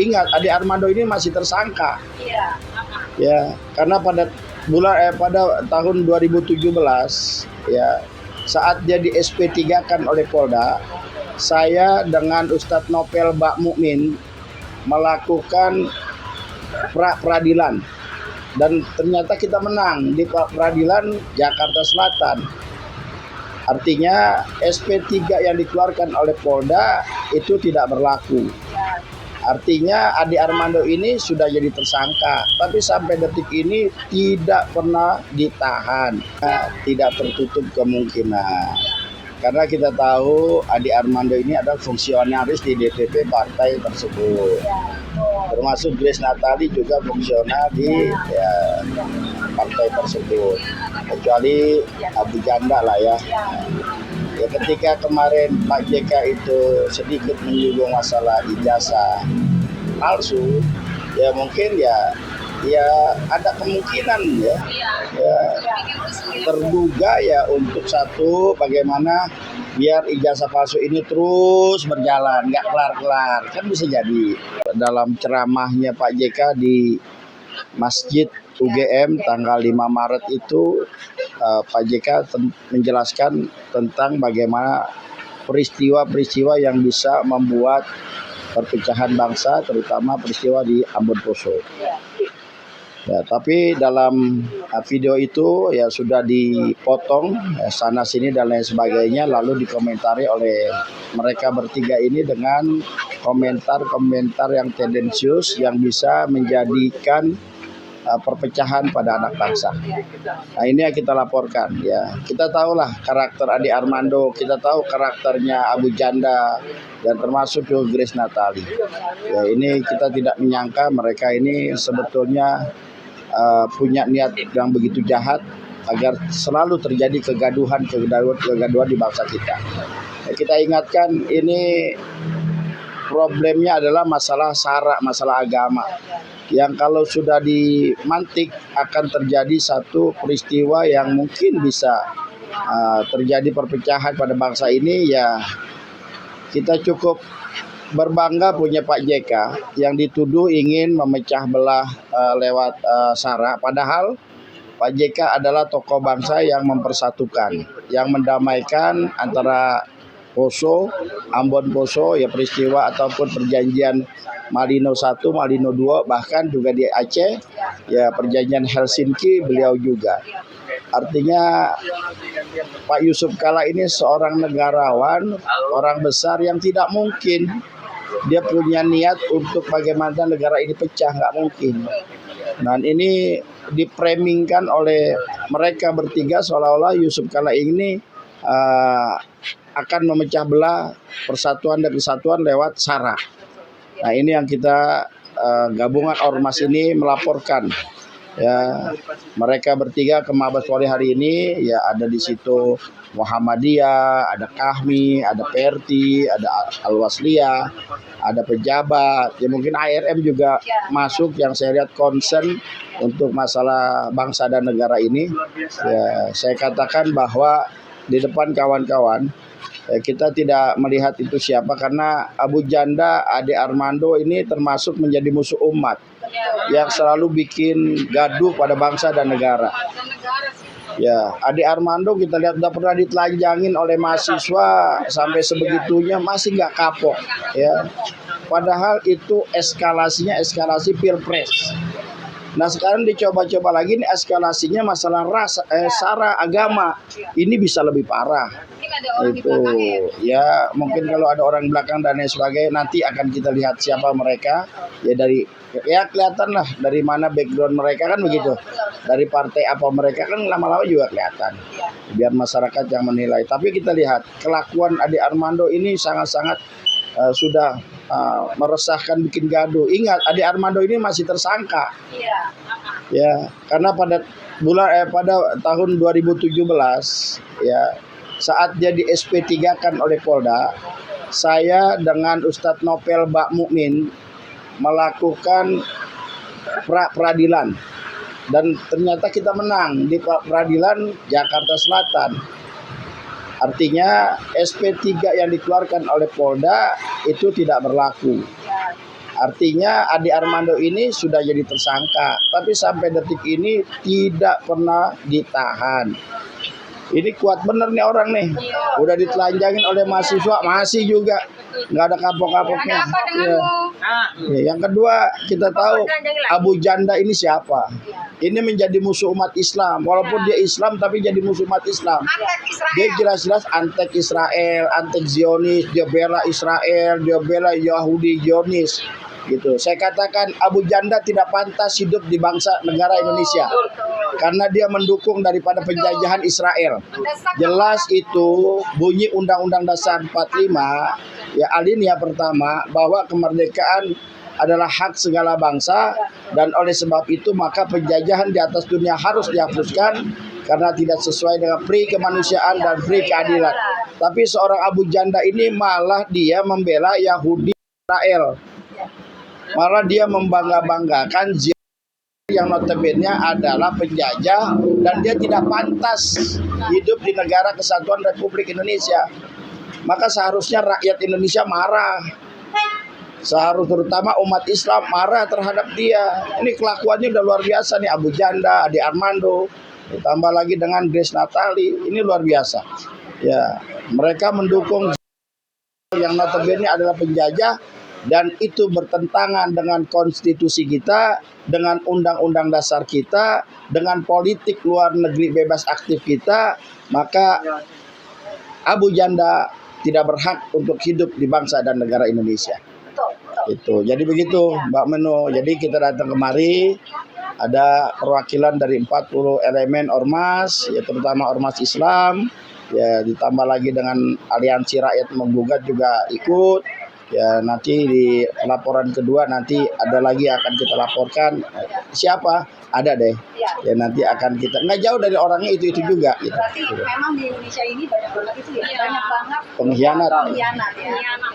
Ingat, Ade Armando ini masih tersangka. Iya. Ya, karena pada tahun 2017 ya, saat jadi SP3 kan oleh Polda, saya dengan Ustadz Nopel Bak Mukmin melakukan peradilan dan ternyata kita menang di peradilan Jakarta Selatan. Artinya SP3 yang dikeluarkan oleh Polda itu tidak berlaku. Artinya Ade Armando ini sudah jadi tersangka, tapi sampai detik ini tidak pernah ditahan. Tidak tertutup kemungkinan. Karena kita tahu Ade Armando ini adalah fungsionaris di DPP partai tersebut. Termasuk Grace Natali juga fungsional di partai tersebut. Kecuali Abu Janda lah ya. Ya, ketika kemarin Pak JK itu sedikit menyinggung masalah ijazah palsu, ya mungkin ya ada kemungkinan ya terduga ya untuk satu bagaimana biar ijazah palsu ini terus berjalan nggak kelar-kelar, kan bisa jadi. Dalam ceramahnya Pak JK di Masjid UGM tanggal 5 Maret itu Pak JK menjelaskan tentang bagaimana peristiwa-peristiwa yang bisa membuat perpecahan bangsa, terutama peristiwa di Ambon Poso. Ya, tapi dalam video itu ya sudah dipotong sana sini dan lain sebagainya, lalu dikomentari oleh mereka bertiga ini dengan komentar-komentar yang tendensius yang bisa menjadikan perpecahan pada anak bangsa. Nah, ini yang kita laporkan ya. Kita tahulah karakter Ade Armando, kita tahu karakternya Abu Janda dan termasuk juga Grace Natali. Ya, ini kita tidak menyangka mereka ini sebetulnya punya niat yang begitu jahat agar selalu terjadi kegaduhan di bangsa kita. Ya, kita ingatkan ini problemnya adalah masalah sara, masalah agama. Yang kalau sudah dimantik akan terjadi satu peristiwa yang mungkin bisa terjadi perpecahan pada bangsa ini. Ya, kita cukup berbangga punya Pak JK yang dituduh ingin memecah belah lewat sara. Padahal Pak JK adalah tokoh bangsa yang mempersatukan, yang mendamaikan antara Poso, Ambon Poso, ya peristiwa ataupun perjanjian Malino I, Malino II, bahkan juga di Aceh, ya perjanjian Helsinki beliau juga. Artinya Pak Yusuf Kalla ini seorang negarawan, orang besar yang tidak mungkin dia punya niat untuk bagaimana negara ini pecah, nggak mungkin. Dan ini dipramingkan oleh mereka bertiga seolah-olah Yusuf Kalla ini akan memecah belah persatuan dan kesatuan lewat sara. Nah, ini yang kita gabungan ormas ini melaporkan. Ya, mereka bertiga ke Mabes Polri hari ini ya ada di situ Muhammadiyah, ada Kahmi, ada Perti, ada Al-Wasliyah, ada pejabat. Ya mungkin ARM juga masuk yang saya lihat concern untuk masalah bangsa dan negara ini. Ya, saya katakan bahwa di depan kawan-kawan kita tidak melihat itu siapa, karena Abu Janda, Ade Armando ini termasuk menjadi musuh umat yang selalu bikin gaduh pada bangsa dan negara. Ya, Ade Armando kita lihat udah pernah ditelanjangin oleh mahasiswa sampai sebegitunya masih nggak kapok ya. Padahal itu eskalasinya eskalasi pilpres. Nah, sekarang dicoba-coba lagi nih eskalasinya masalah ras, sara, agama. Ini bisa lebih parah. Itu ya mungkin kalau ada orang belakang dan lain sebagainya nanti akan kita lihat siapa mereka. Ya dari ya kelihatan lah dari mana background mereka kan begitu. Dari partai apa mereka kan lama-lama juga kelihatan. Biar masyarakat yang menilai. Tapi kita lihat kelakuan Ade Armando ini sangat-sangat sudah meresahkan, bikin gaduh. Ingat, Ade Armando ini masih tersangka. Ya, karena pada tahun 2017 ya saat jadi SP3 kan oleh Polda, saya dengan Ustadz Nopel Bak Mukmin melakukan peradilan dan ternyata kita menang di peradilan Jakarta Selatan. Artinya SP3 yang dikeluarkan oleh Polda itu tidak berlaku. Artinya Adi Armando ini sudah jadi tersangka, tapi sampai detik ini tidak pernah ditahan. Ini kuat bener nih orang nih, udah ditelanjangin oleh mahasiswa, masih juga nggak ada kapok-kapoknya. Ya. Ya, yang kedua kita tahu Abu Janda ini siapa? Ini menjadi musuh umat Islam, walaupun dia Islam tapi jadi musuh umat Islam. Dia jelas-jelas antek Israel, antek Zionis, dia bela Israel, dia bela Yahudi Zionis. Gitu. Saya katakan Abu Janda tidak pantas hidup di bangsa negara Indonesia karena dia mendukung daripada penjajahan Israel. Jelas itu bunyi Undang-Undang Dasar 45 ya alinea pertama bahwa kemerdekaan adalah hak segala bangsa dan oleh sebab itu maka penjajahan di atas dunia harus dihapuskan karena tidak sesuai dengan pri kemanusiaan dan pri keadilan. Tapi seorang Abu Janda ini malah dia membela Yahudi Israel. Malah dia membangga-banggakan yang notabene adalah penjajah dan dia tidak pantas hidup di negara kesatuan Republik Indonesia. Maka seharusnya rakyat Indonesia marah. Seharusnya terutama umat Islam marah terhadap dia. Ini kelakuannya udah luar biasa nih Abu Janda, Adi Armando, ditambah lagi dengan Grace Natali, ini luar biasa. Ya, mereka mendukung yang notabene adalah penjajah dan itu bertentangan dengan konstitusi kita, dengan undang-undang dasar kita, dengan politik luar negeri bebas aktif kita, maka Abu Janda tidak berhak untuk hidup di bangsa dan negara Indonesia. Itu. Jadi begitu Mbak Meno. Jadi kita datang kemari ada perwakilan dari 40 elemen ormas, ya terutama ormas Islam, ya ditambah lagi dengan aliansi rakyat menggugat juga ikut. Ya nanti di laporan kedua nanti ada lagi yang akan kita laporkan. Siapa? Ada deh. Ya nanti akan kita nggak jauh dari orangnya itu juga. Gitu. Berarti memang di Indonesia ini banyak banget itu ya, banyak banget pengkhianat. Ya.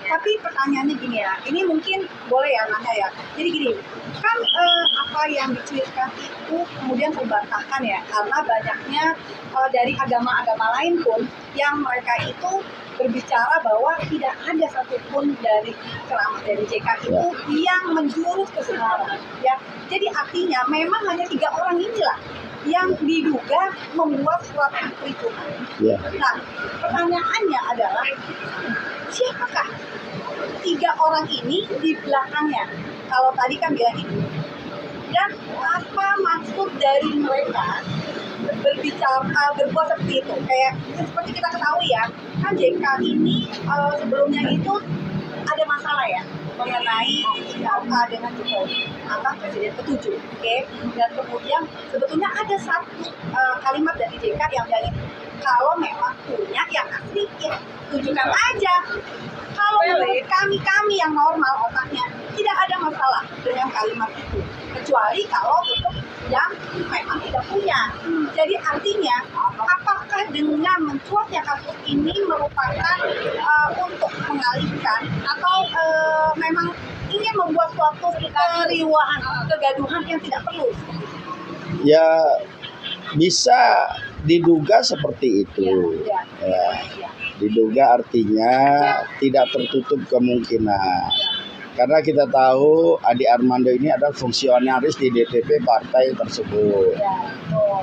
Tapi pertanyaannya gini ya, ini mungkin boleh ya nanya ya. Jadi gini, kan apa yang dicuitkan itu kemudian terbantahkan ya, karena banyaknya dari agama-agama lain pun yang mereka itu berbicara bahwa tidak ada satupun dari ceramah dari JK itu yang menjurus ke sana ya. Jadi artinya memang hanya 3 orang inilah yang diduga membuat suatu kericuhan. Nah, pertanyaannya adalah siapakah 3 orang ini di belakangnya? Kalau tadi kan bilang itu. Dan apa maksud dari mereka berbicara berbuat seperti itu? Kayak seperti kita ketahui ya, kan JK ini sebelumnya itu ada masalah ya mengenai dengan Jokowi, Presiden ke-7, oke? Dan kemudian sebetulnya ada satu kalimat dari JK yang bilang kalau memang punya yang asli ya tunjukkan aja. Kalau menurut kami yang normal otaknya tidak ada masalah dengan kalimat itu, kecuali kalau untuk yang memang tidak punya. Jadi artinya apakah dengan mencuatnya kasus ini merupakan untuk mengalihkan atau memang ingin membuat suatu keriuhan, kegaduhan yang tidak perlu? Ya bisa diduga seperti itu. Ya. Diduga artinya tidak tertutup kemungkinan. Karena kita tahu Adi Armando ini adalah fungsionaris di DPP partai tersebut.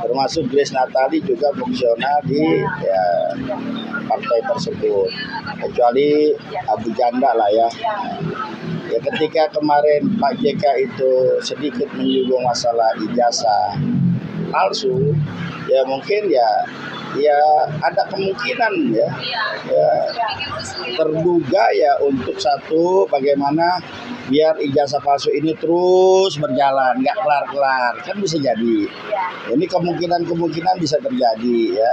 Termasuk Grace Natali juga fungsional di partai tersebut. Kecuali Abu Janda lah ya. Ya ketika kemarin Pak JK itu sedikit menyinggung masalah ijazah palsu, ya mungkin ya ada kemungkinan ya terduga ya untuk satu bagaimana biar ijazah palsu ini terus berjalan nggak kelar-kelar, kan bisa jadi. Ini kemungkinan bisa terjadi ya.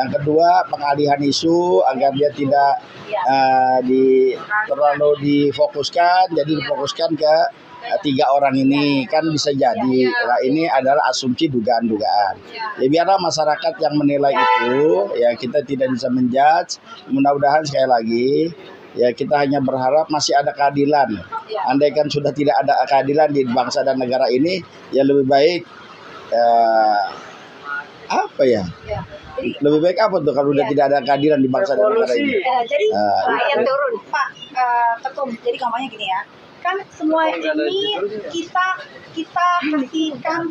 Yang kedua pengalihan isu agar dia tidak terlalu difokuskan, jadi difokuskan ke 3 orang ini, kan bisa jadi. Nah, ini adalah asumsi dugaan-dugaan. Ya biarlah masyarakat yang menilai itu, ya kita tidak bisa menjudge. Mudah-mudahan sekali lagi ya kita hanya berharap masih ada keadilan. Andaikan sudah tidak ada keadilan di bangsa dan negara ini, ya lebih baik lebih baik apa tuh kalau udah tidak ada keadilan di bangsa dan negara ini? Jadi rakyat turun, Pak Ketum. Jadi gampangnya gini ya. kan semua ini kita kasihkan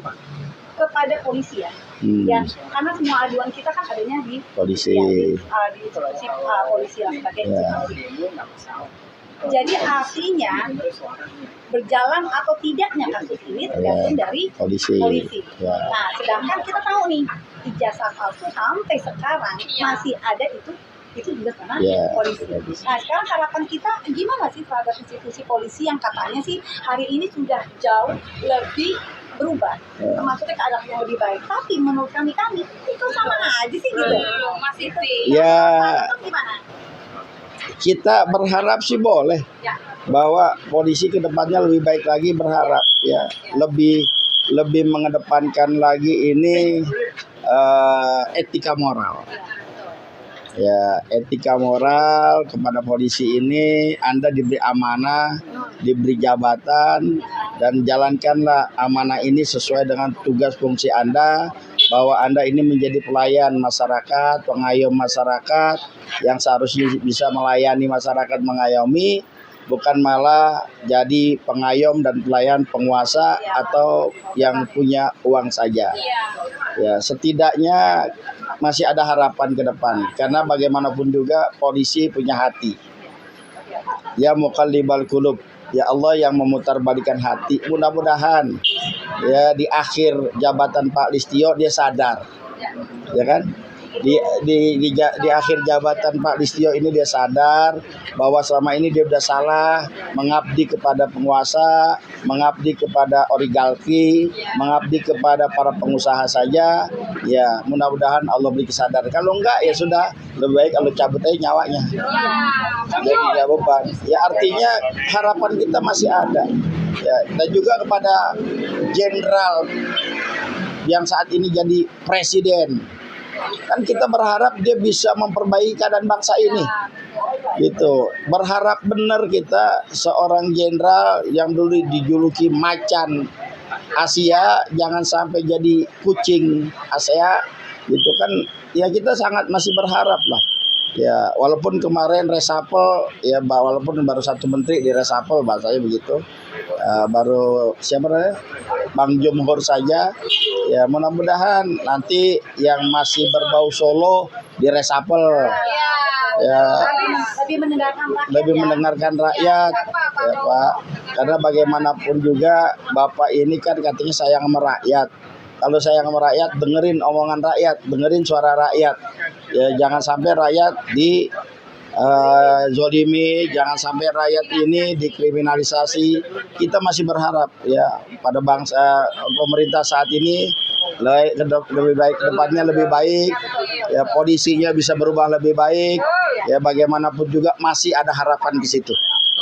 kepada polisi ya. Ya, karena semua aduan kita kan adanya di Polisi. ya, di institusi polisi lah sebagai institusi. Jadi artinya berjalan atau tidaknya kasus ini tergantung dari polisi. Ya. Nah, sedangkan kita tahu nih ijazah palsu sampai sekarang masih ada itu juga karena polisi. Nah, sekarang harapan kita gimana sih terhadap institusi polisi yang katanya sih hari ini sudah jauh lebih berubah, maksudnya keadaan yang lebih baik. Tapi menurut kami itu sama aja sih gitu. Masih Ya, gimana? kita berharap sih boleh bahwa polisi kedepannya lebih baik lagi, berharap ya lebih mengedepankan lagi ini etika moral. Ya, etika moral kepada polisi ini, Anda diberi amanah, diberi jabatan, dan jalankanlah amanah ini sesuai dengan tugas fungsi Anda, bahwa Anda ini menjadi pelayan masyarakat, pengayom masyarakat, yang seharusnya bisa melayani masyarakat, mengayomi, bukan malah jadi pengayom dan pelayan penguasa atau yang punya uang saja. Ya, setidaknya masih ada harapan ke depan, karena bagaimanapun juga polisi punya hati. Ya muqallibal qulub, ya Allah yang memutarbalikan hati. Mudah-mudahan ya di akhir jabatan Pak Listio dia sadar, ya kan? Di akhir jabatan Pak Listio ini dia sadar bahwa selama ini dia sudah salah, mengabdi kepada penguasa, mengabdi kepada oligarki, mengabdi kepada para pengusaha saja. Ya mudah-mudahan Allah beri kesadaran. Kalau enggak ya sudah, lebih baik kalau cabut aja nyawanya. Jadi tidak beban. Ya artinya harapan kita masih ada. Ya, dan juga kepada jenderal yang saat ini jadi presiden, kan kita berharap dia bisa memperbaiki keadaan bangsa ini, gitu. Berharap benar kita seorang jenderal yang dulu dijuluki macan Asia jangan sampai jadi kucing Asia, gitu kan. Ya kita sangat masih berharap lah. Ya walaupun kemarin reshuffle, ya walaupun baru satu menteri di reshuffle, bahasanya begitu. Baru siapa namanya, Bang Jumhur saja. Ya mudah-mudahan nanti yang masih berbau Solo di reshuffle. Ya lebih mendengarkan rakyat, ya Pak. Karena bagaimanapun juga Bapak ini kan katanya sayang sama rakyat. Kalau sayang sama rakyat, dengerin omongan rakyat, dengerin suara rakyat. Ya jangan sampai rakyat di zolimi, jangan sampai rakyat ini dikriminalisasi. Kita masih berharap ya pada bangsa, pemerintah saat ini lebih baik, depannya lebih baik, ya polisinya bisa berubah lebih baik. Ya bagaimanapun juga masih ada harapan di situ,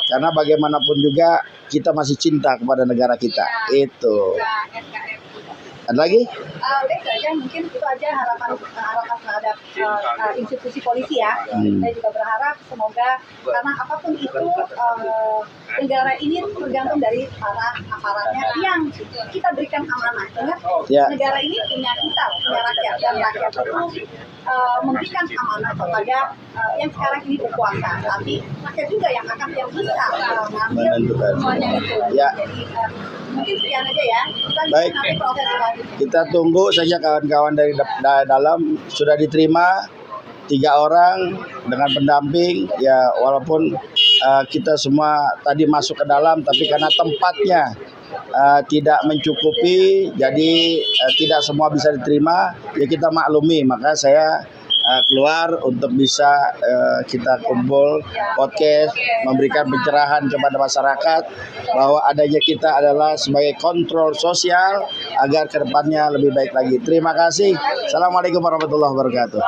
karena bagaimanapun juga kita masih cinta kepada negara kita. Itu ada lagi? Udah itu aja, mungkin itu aja harapan terhadap institusi polisi ya. Saya juga berharap semoga, karena apapun itu negara ini tergantung dari para aparatnya yang kita berikan amanah. Ingat, negara ini punya kita, punya rakyat, dan rakyat itu memberikan amanah kepada yang sekarang ini berkuasa. Tapi rakyat juga yang bisa mengambil semuanya itu. Ya. Jadi mungkin sekian aja ya. Kita baik. nanti proses selanjutnya. Kita tunggu saja kawan-kawan dari dalam. Sudah diterima 3 orang dengan pendamping. Ya walaupun kita semua tadi masuk ke dalam, tapi karena tempatnya tidak mencukupi, jadi tidak semua bisa diterima. Ya kita maklumi, maka saya keluar untuk bisa kita kumpul podcast, memberikan pencerahan kepada masyarakat bahwa adanya kita adalah sebagai kontrol sosial agar kedepannya lebih baik lagi. Terima kasih. Assalamualaikum warahmatullahi wabarakatuh.